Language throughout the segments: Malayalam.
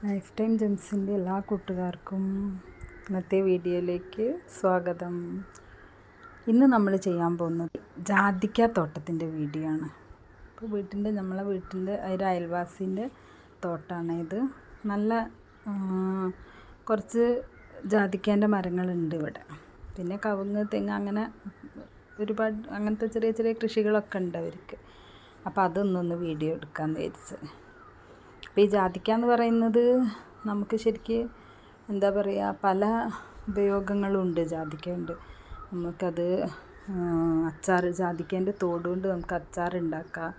ലൈഫ് ടൈം ജെംസിൻ്റെ എല്ലാ കൂട്ടുകാർക്കും ഇന്നത്തെ വീഡിയോയിലേക്ക് സ്വാഗതം. ഇന്ന് നമ്മൾ ചെയ്യാൻ പോകുന്നത് ജാതിക്ക തോട്ടത്തിൻ്റെ വീഡിയോ ആണ്. അപ്പോൾ നമ്മളെ വീട്ടിൻ്റെ ഒരു അയൽവാസിൻ്റെ തോട്ടമാണ് ഇത്. നല്ല കുറച്ച് ജാതിക്കേൻ്റെ മരങ്ങളുണ്ട് ഇവിടെ. പിന്നെ കവുങ്ങ്, തെങ്ങ്, അങ്ങനെ ഒരുപാട് അങ്ങനത്തെ ചെറിയ ചെറിയ കൃഷികളൊക്കെ ഉണ്ട് അവർക്ക്. അപ്പോൾ അതൊന്നൊന്ന് വീഡിയോ എടുക്കാമെന്ന് വിചാരിച്ചത്. അപ്പോൾ ഈ ജാതിക്ക എന്ന് പറയുന്നത് നമുക്ക് ശരിക്ക് എന്താ പറയുക, പല ഉപയോഗങ്ങളുണ്ട്. ജാതിക്കയുണ്ട്, നമുക്കത് ജാതിക്കേൻ്റെ തോട് കൊണ്ട് നമുക്ക് അച്ചാർ ഉണ്ടാക്കാം.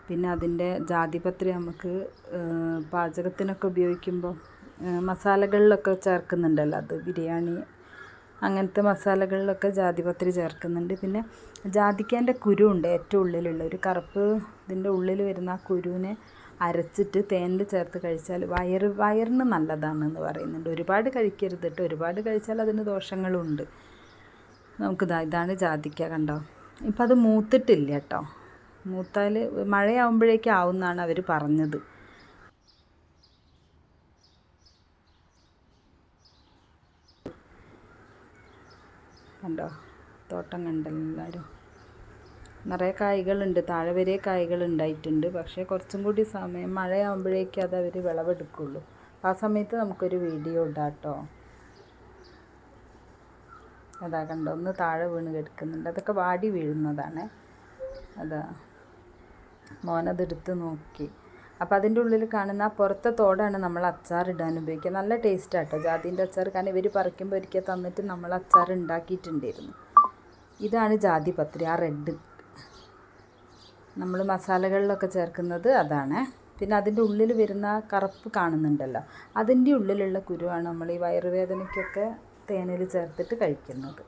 പിന്നെ അതിൻ്റെ ജാതിപത്രി നമുക്ക് പാചകത്തിനൊക്കെ ഉപയോഗിക്കുമ്പോൾ മസാലകളിലൊക്കെ ചേർക്കുന്നുണ്ടല്ലോ, അത് ബിരിയാണി അങ്ങനത്തെ മസാലകളിലൊക്കെ ജാതിപത്രി ചേർക്കുന്നുണ്ട്. പിന്നെ ജാതിക്കേൻ്റെ കുരു ഉണ്ട്, ഏറ്റവും ഉള്ളിലുള്ള ഒരു കറുപ്പ്, ഇതിൻ്റെ ഉള്ളിൽ വരുന്ന ആ കുരുവിനെ അരച്ചിട്ട് തേനിൽ ചേർത്ത് കഴിച്ചാൽ വയറിന് നല്ലതാണെന്ന് പറയുന്നുണ്ട്. ഒരുപാട് കഴിക്കരുത് കേട്ടോ, ഒരുപാട് കഴിച്ചാൽ അതിന് ദോഷങ്ങളുണ്ട്. ഇതാണ് ജാതിക്ക, കണ്ടോ. ഇപ്പം അത് മൂത്തിട്ടില്ല കേട്ടോ, മൂത്താൽ മഴയാവുമ്പോഴേക്കും ആവുമെന്നാണ് അവർ പറഞ്ഞത്. കണ്ടോ, തോട്ടം കണ്ടല്ലോ എല്ലാവരും. നിറയെ കായ്കളുണ്ട്, താഴെ വരെ കായ്കൾ ഉണ്ടായിട്ടുണ്ട്. പക്ഷേ കുറച്ചും കൂടി സമയം, മഴയാകുമ്പോഴേക്കും അത് അവർ വിളവെടുക്കുള്ളൂ. ആ സമയത്ത് നമുക്കൊരു വീഡിയോ ഇടാം കേട്ടോ. അതാ കണ്ടോ, ഒന്ന് താഴെ വീണ് കിടക്കുന്നുണ്ട്. അതൊക്കെ വാടി വീഴുന്നതാണ്. അതാ മോനതെടുത്ത് നോക്കി. അപ്പോൾ അതിൻ്റെ ഉള്ളിൽ കാണുന്ന ആ പുറത്തെ തോടാണ് നമ്മൾ അച്ചാറിടാൻ ഉപയോഗിക്കുക. നല്ല ടേസ്റ്റാണ് കേട്ടോ ജാതിൻ്റെ അച്ചാർ. കാരണം ഇവർ പറിക്കുമ്പോൾ ഒരിക്കൽ തന്നിട്ട് നമ്മൾ അച്ചാർ ഉണ്ടാക്കിയിട്ടുണ്ടായിരുന്നു. ഇതാണ് ജാതിപത്രി, ആ റെഡ് നമ്മൾ മസാലകളിലൊക്കെ ചേർക്കുന്നത് അതാണ്. പിന്നെ അതിൻ്റെ ഉള്ളിൽ വരുന്ന കറുപ്പ് കാണുന്നുണ്ടല്ലോ, അതിൻ്റെ ഉള്ളിലുള്ള കുരുവാണ് നമ്മൾ ഈ വയറുവേദനയ്ക്കൊക്കെ തേനിൽ ചേർത്തിട്ട് കഴിക്കുന്നത്.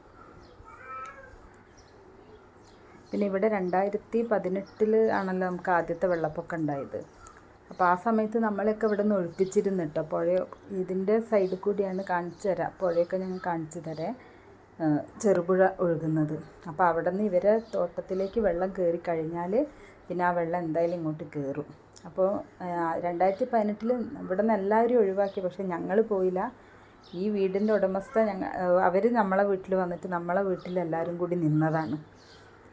പിന്നെ ഇവിടെ 2018 ആണല്ലോ നമുക്ക് ആദ്യത്തെ വെള്ളപ്പൊക്കം ഉണ്ടായത്. അപ്പോൾ ആ സമയത്ത് നമ്മളൊക്കെ ഇവിടെ നിന്ന് ഒഴിപ്പിച്ചിരുന്നു കേട്ടോ. ഇതിൻ്റെ സൈഡിൽ കൂടിയാണ്, കാണിച്ചു തരാം, പുഴയൊക്കെ ഞങ്ങൾ കാണിച്ചു തരാം, ചെറുപുഴ ഒഴുകുന്നത്. അപ്പോൾ അവിടെ നിന്ന് ഇവരെ തോട്ടത്തിലേക്ക് വെള്ളം കയറി കഴിഞ്ഞാൽ പിന്നെ ആ വെള്ളം എന്തായാലും ഇങ്ങോട്ട് കയറും. അപ്പോൾ 2018 ഇവിടെ നിന്ന് എല്ലാവരും ഒഴിവാക്കി, പക്ഷേ ഞങ്ങൾ പോയില്ല. ഈ വീടിൻ്റെ ഉടമസ്ഥ അവർ നമ്മളെ വീട്ടിൽ വന്നിട്ട് നമ്മളെ വീട്ടിലെല്ലാവരും കൂടി നിന്നതാണ്.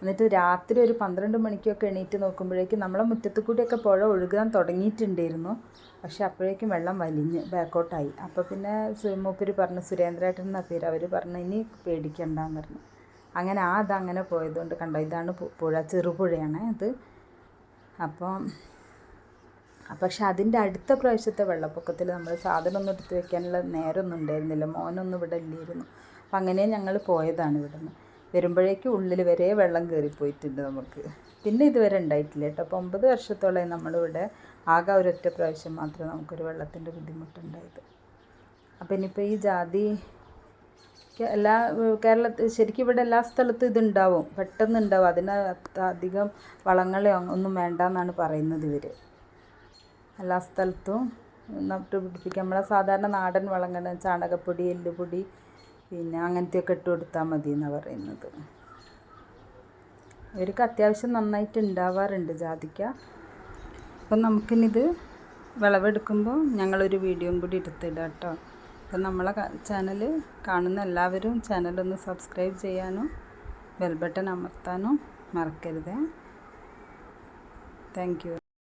എന്നിട്ട് രാത്രി ഒരു 12 മണിക്കൊക്കെ എണീറ്റ് നോക്കുമ്പോഴേക്കും നമ്മളെ മുറ്റത്ത് കൂടിയൊക്കെ പുഴ ഒഴുകാൻ തുടങ്ങിയിട്ടുണ്ടായിരുന്നു. പക്ഷെ അപ്പോഴേക്കും വെള്ളം വലിഞ്ഞ് ബാക്കോട്ടായി. അപ്പോൾ പിന്നെ മൂപ്പര് പറഞ്ഞു, സുരേന്ദ്രേട്ടൻ എന്ന പേര്, അവർ പറഞ്ഞു ഇനി പേടിക്കണ്ടെന്ന് പറഞ്ഞു. അങ്ങനെ അതങ്ങനെ പോയതുകൊണ്ട് കണ്ടോ, ഇതാണ് പുഴ, ചെറുപുഴയാണ് ഇത്. പക്ഷെ അതിൻ്റെ അടുത്ത പ്രാവശ്യത്തെ വെള്ളപ്പൊക്കത്തിൽ നമ്മൾ സാധനമൊന്നും എടുത്ത് വെക്കാനുള്ള നേരമൊന്നും ഉണ്ടായിരുന്നില്ല, മോനൊന്നും ഇവിടെ ഇല്ലായിരുന്നു. അപ്പം അങ്ങനെ ഞങ്ങൾ പോയതാണ്. ഇവിടെ നിന്ന് വരുമ്പോഴേക്കും ഉള്ളിൽ വരെ വെള്ളം കയറിപ്പോയിട്ടുണ്ട് നമുക്ക്. പിന്നെ ഇതുവരെ ഉണ്ടായിട്ടില്ല കേട്ടോ. അപ്പോൾ 9 വർഷത്തോളമായി നമ്മളിവിടെ, ആകെ ഒരൊറ്റ പ്രാവശ്യം മാത്രമേ നമുക്കൊരു വെള്ളത്തിൻ്റെ ബുദ്ധിമുട്ടുണ്ടായത്. അപ്പോൾ ഇനിയിപ്പോൾ ഈ ജാതി കേരളത്തിൽ ശരിക്കും ഇവിടെ എല്ലാ സ്ഥലത്തും ഇതുണ്ടാവും, പെട്ടെന്ന് ഉണ്ടാവും. അതിന് അധികം വളങ്ങളോ ഒന്നും വേണ്ടെന്നാണ് പറയുന്നത് ഇവർ. എല്ലാ സ്ഥലത്തും നട്ട് പിടിപ്പിക്കുക. നമ്മളെ സാധാരണ നാടൻ വളങ്ങൾ, ചാണകപ്പൊടി, എല്ലുപൊടി, പിന്നെ അങ്ങനത്തെയൊക്കെ ഇട്ട് കൊടുത്താൽ മതി എന്നാണ് പറയുന്നത്. ഇവർക്ക് അത്യാവശ്യം നന്നായിട്ട് ഉണ്ടാവാറുണ്ട് ജാതിക്ക. അപ്പം നമുക്കിനിത് വിളവെടുക്കുമ്പോൾ ഞങ്ങളൊരു വീഡിയോയും കൂടി എടുത്തിടാം കേട്ടോ. അപ്പം നമ്മളെ ചാനൽ കാണുന്ന എല്ലാവരും ചാനലൊന്ന് സബ്സ്ക്രൈബ് ചെയ്യാനും ബെൽ ബട്ടൺ അമർത്താനും മറക്കരുത്. Thank you.